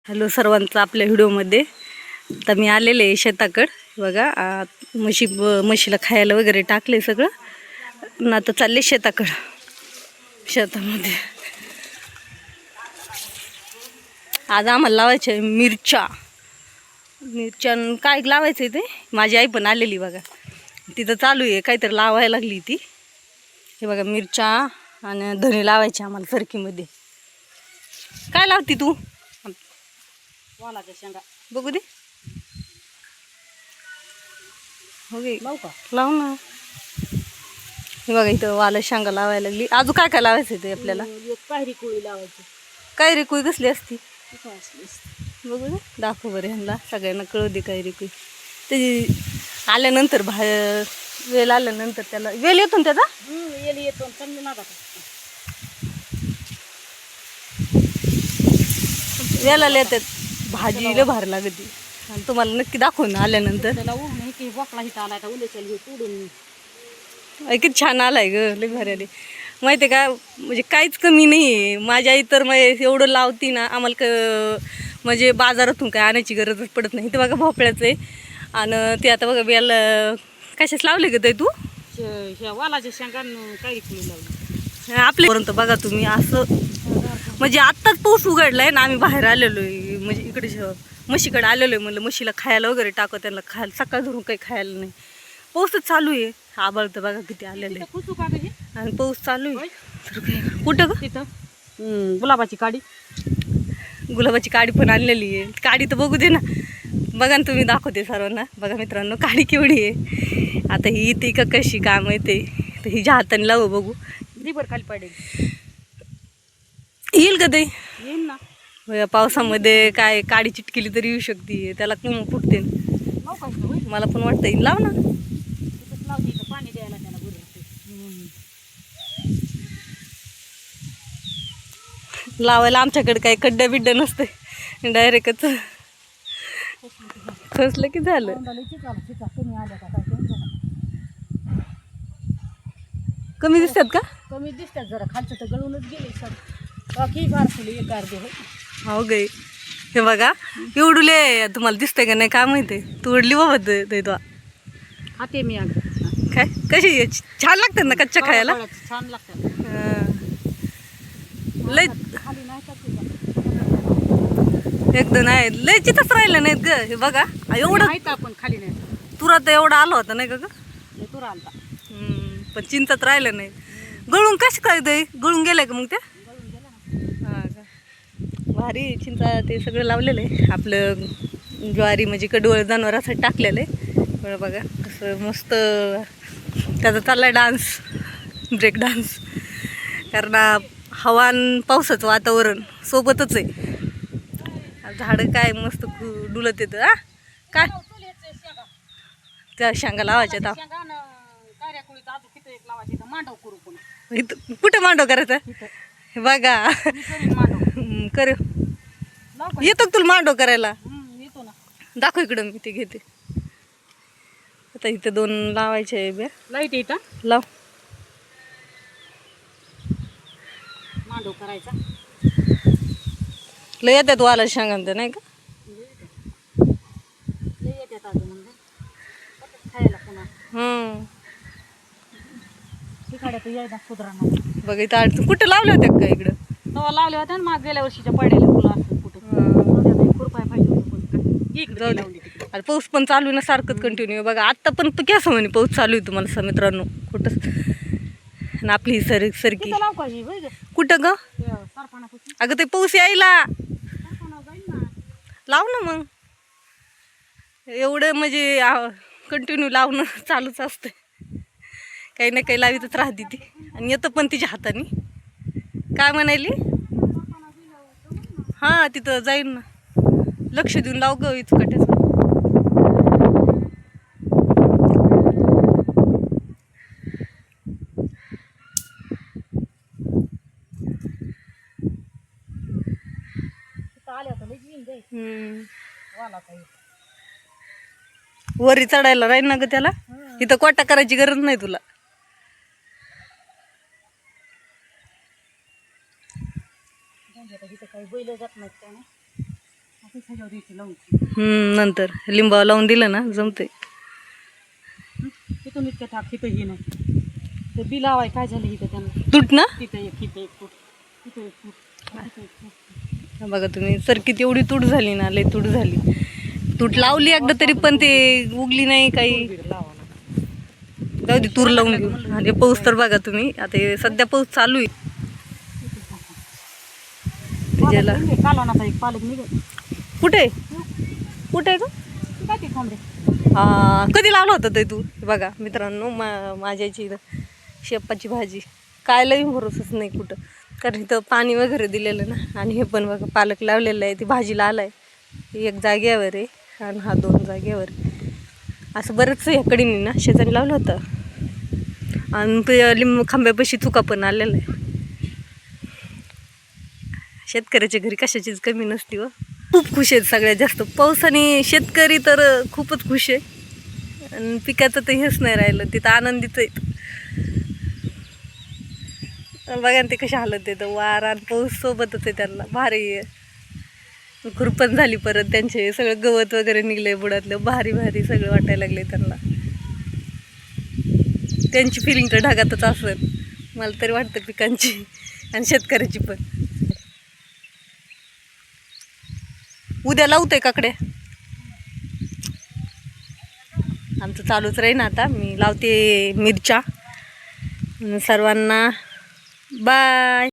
Hello सर्वांचं आपल्या व्हिडिओमध्ये. तर मी आलेले आहे शेताकडं. बघा म्हशीला खायला वगैरे टाकले सगळं ना. आता चालले शेताकडं. शेतामध्ये आज आम्हाला लावायच्या मिरच्या. काय लावायचं आहे ते माझी आई पण आलेली बघा. तिथं चालू आहे काहीतरी लावायला लागली ती. हे बघा मिरच्या आणि धने लावायचे आम्हाला सरकीमध्ये. काय लावती तू? वालाच्या शेंगा बघू दे. हो गे लावू का? लाव ना. हे बघा इथं वाला शेंगा लावायला लागली. अजून काय काय लावायचं ते आपल्याला? कायरी कोळी लावायची. काय रेकुई कसली असती असली बघू दे. दाखव बरं ह्यांना सगळ्यांना कळू दे. काय रेकुई ते आल्यानंतर बाहेर वेल आल्यानंतर त्याला वेल येतो ना त्याचा. येली येतो चांगली नागा वेलाला येतात. भाजीला भार लागते आणि तुम्हाला नक्की दाखवू ना आल्यानंतर. त्याला उन्ह की बोकळा हिता आला तर उद्याच्या हे तोडून किती छान आलाय ग. लय भारी आले माहिती आहे का. म्हणजे काहीच कमी नाही आहे. माझी आई तर एवढं लावती ना आम्हाला म्हणजे बाजारातून काय आणायची गरजच पडत नाही. ते बघा भोपळ्याचं आहे. आणि ते आता बघा वेल कशाच लावले ग ते तू? ह्या वालाच्या शेंगांना कायरी कोळी लावली आपल्यापर्यंत बघा तुम्ही. असं म्हणजे आत्ताच पाऊस उघडलाय ना. आम्ही बाहेर आलेलो आहे म्हणजे इकडे म्हशीकडे आलेलो आहे. म्हणलं म्हशीला खायला वगैरे टाकू. त्यांना खायला सकाळ धरून काही खायला नाही. पाऊसच चालू आहे. आभाळ तर बघा किती आलेलं आहे. खुसू का गं आणि पाऊस चालू आहे. तर काय कुठं ग? तिथं गुलाबाची काडी. गुलाबाची काडी पण आणलेली आहे. काडी तर बघू दे ना. बघा ना तुम्ही, दाखवते सर्वांना. बघा मित्रांनो काडी केवढी आहे. आता ही इथे का कशी काम येते तर हिच्या हाताने लावू बघू. दिभर खाली पडेल. येईल का ते? येईन ना. पावसामध्ये काय काडी चिटकेली तरी येऊ शकते. त्याला किंवा फुटते. लाव का इथं होय? मला पण वाटतं येईल. लाव ना. तिथंच लावते इथं पाणी द्यायला त्याला गुरु. लावायला आमच्याकडे काही खड्डा बिड्डा नसते. डायरेक्टच खसलं की झालं. कमी आल्या का काय कमी दिसतात का? कमी दिसतात जरा. खालचं तर गळूनच गेले सर. बाकी फार फुले एक अर्धे हो. हो गे. हे बघा एवढुले तुम्हाला दिसतंय का नाही काय माहिती. तोडली बाबा ते तो. खाते मी आग काय कशी छान लागतात ना कच्च्या खायला. छान लागतात. लय खाली नाही का एकदम आहे. लय चितच राहिलं नाहीत ग. हे बघा एवढं माहित आपण खाली नाही तुरा तर एवढा आला होता नाही का ग. तू राहता पण चिंतात राहिलं नाही. गळून कशी काय ते गळून गेलंय का मग ते? हां का. भारी चिंचा ते सगळं लावलेलं आहे. आपलं ज्वारी म्हणजे कडवळ जनावरासाठी टाकलेलं आहे. बरं बघा कसं मस्त त्याचा चाललाय डान्स, ब्रेक डान्स. कारण हवान पावसाचं वातावरण सोबतच आहे. झाडं काय मस्त डुलत येतं. हा काय त्या शेंगा लावायच्या. इथं कुठं मांडव करायचा? हे बघा कर येतो तुला मांडव करायला. येतो ना. दाखव इकडं मी ते घेते. आता इथं 2 लावायचे आहे बे. लाईट येतं लाव. मांडव करायचा. लय येतात वाला शेंगा नाही का. लय येतात अजून म्हणजे खायला पुन्हा तिकडे तर यायला सुधारणा. बघ इथं अडचण. कुठं लावल्या होत्या का इकडं? तेव्हा लावले होते ना माग गेल्या वर्षीच्या पडेल फुलं असं कुठं खुरपाय पाहिजे होतं. जाऊ दे. अरे पाऊस पण चालू आहे ना सारखंच कंटिन्यू. बघा आत्ता पण कसं म्हणे पाऊस चालू आहे तुम्हाला मित्रांनो. कुठं आणि आपली ही सरकी लाव का ही कुठं ग? सरपणापासून अगं ते पाऊस यायला जाईल ना. लाव ना मग. एवढं म्हणजे कंटिन्यू लावणं चालूच असतं. काही ना काही लावीतच राहते ती. आणि येतं पण तिच्या हाताने. काय म्हणाली? हां तिथं जाईन ना. लक्ष देऊन लाव ग इथं कट्याचं. वरी चढायला राहील ना ग त्याला. इथं कोटा करायची गरज नाही तुला. काही बैल जात नाहीत काय नाही. ह्याच्यावर द्यायची लावून नंतर लिंबावर लावून दिलं ना जमते. तिथून इतक्या टाक तिथं हे नाही ते बी लावाय काय झालं इथं त्यांना तूट ना तिथं एक फूट तिथं एक फूट तिथं एक फूट. बघा तुम्ही सरकीत एवढी तूट झाली ना, लय तूट झाली. तूट लावली एकदा तरी पण ते उगली नाही काही. लावा जाऊ दे, तूर लावून घेऊ. आणि पाऊस तर बघा तुम्ही, आता हे सध्या पाऊस चालू आहे. ज्याला कालवणाचा एक पालक निघेल. कुठे कुठे आहे का? काय ते खोंबरे हा, कधी लावलं होतं ते तू? बघा मित्रांनो, माझ्याची इथं शेपाची भाजी काय लई भरोसाच नाही कुठं, कारण इथं पाणी वगैरे दिलेलं ना. आणि हे पण बघा पालक लावलेलं आहे, ती भाजीला आलाय. एक जागेवर आहे आणि हा 2 जागेवर. असं बरंच ह्याकडे ना शेजारी लावलं होतं. आणि लिंब खांब्यापाशी चुका पण आलेला आहे. शेतकऱ्याच्या घरी कशाचीच कमी नसती व. खूप खुश आहेत सगळ्यात जास्त पावसाने. शेतकरी तर खूपच खुश आहे आणि पिकाचं तर हेच नाही राहिलं, तिथं आनंदीच आहेत. बघा ना ते कशा हालत येतं, वारा आणि पाऊस सोबतच आहे त्यांना. भारी आहे. खुरपण झाली परत त्यांचे, सगळं गवत वगैरे निघले बुडातलं. भारी भारी सगळं वाटायला लागले त्यांना. त्यांची फिलिंग तर ढगातच असेल मला तरी वाटतं, पिकांची आणि शेतकऱ्याची पण. उद्या लावतोय काकडे आमचं चालूच राहील. आता मी लावते मिरच्या. सर्वांना बाय.